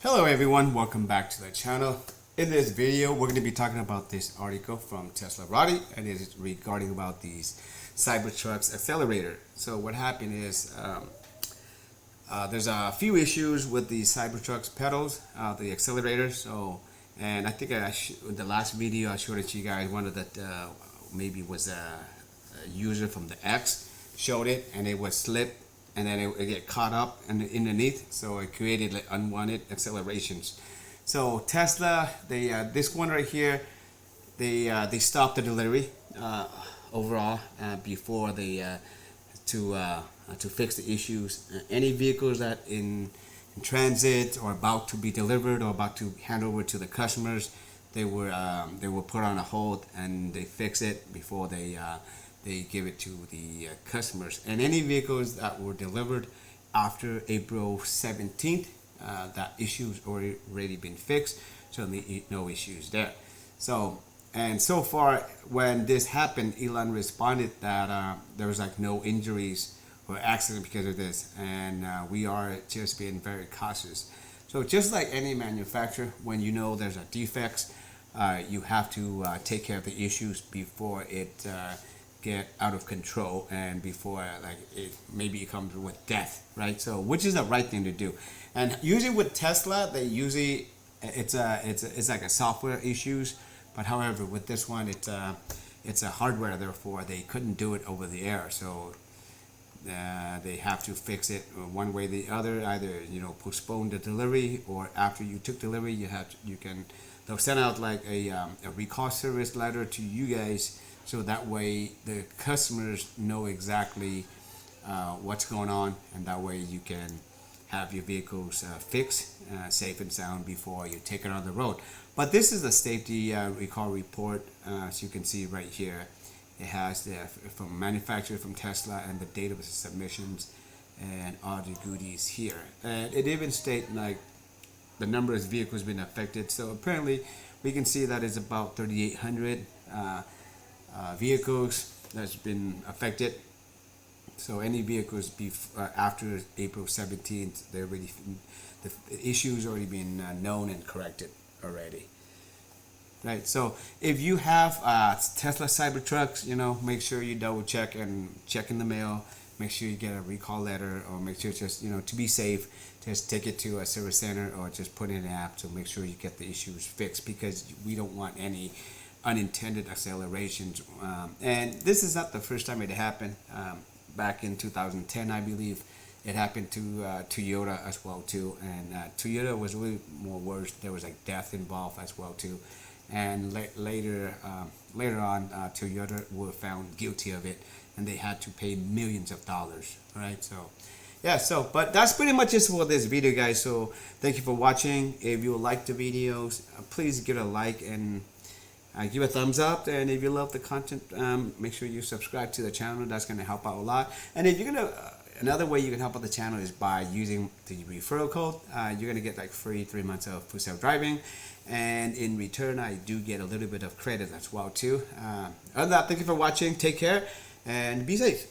Hello everyone, welcome back to the channel. In this video, we're going to be talking about this article from Tesla Roddy, and it is regarding about these Cybertrucks accelerator. So what happened is there's a few issues with the Cybertrucks pedals, the accelerators. So, and I think in the last video I showed it to you guys. One of the maybe was a user from the X showed it, and it was slip. And then it get caught up underneath, so it created like unwanted accelerations. So Tesla, this one right here, they stopped the delivery overall before they to fix the issues. Any vehicles that in transit or about to be delivered or about to hand over to the customers, they were put on a hold, and they fix it before they give it to the customers. And any vehicles that were delivered after April 17th, that issue's already been fixed, so no issues there. So, and so far when this happened, Elon responded that there was like no injuries or accident because of this, and we are just being very cautious. So just like any manufacturer, when you know there's a defects, you have to take care of the issues before it get out of control, and before like it comes with death, right? So which is the right thing to do. And usually with Tesla, they usually it's like a software issues, but however with this one it's a hardware, therefore they couldn't do it over the air. So they have to fix it one way or the other, either postpone the delivery, or after you took delivery they'll send out like a recall service letter to you guys, so that way the customers know exactly what's going on, and that way you can have your vehicles fixed safe and sound before you take it on the road. But this is a safety recall report, as you can see right here. It has the from manufacturer from Tesla and the date of the submissions and all the goodies here. And it even states like the number of vehicles been affected. So apparently we can see that it's about 3,800 vehicles that's been affected. So any vehicles after April 17th, the issues already been known and corrected already. Right. So if you have Tesla Cybertrucks, make sure you double check and check in the mail. Make sure you get a recall letter, or make sure just to be safe, just take it to a service center or just put in an app to make sure you get the issues fixed, because we don't want any unintended accelerations. And this is not the first time it happened. Back in 2010, I believe, it happened to Toyota as well too. And Toyota was really more worse. There was like death involved as well too. And later on, Toyota were found guilty of it, and they had to pay millions of dollars. Right? So, yeah. But that's pretty much it for this video, guys. So thank you for watching. If you like the videos, please give it a like and give a thumbs up. And if you love the content, make sure you subscribe to the channel. That's going to help out a lot. And if you're gonna another way you can help out the channel is by using the referral code. You're going to get like free 3 months of full self-driving, and in return I do get a little bit of credit as well too. Other than that, thank you for watching. Take care and be safe.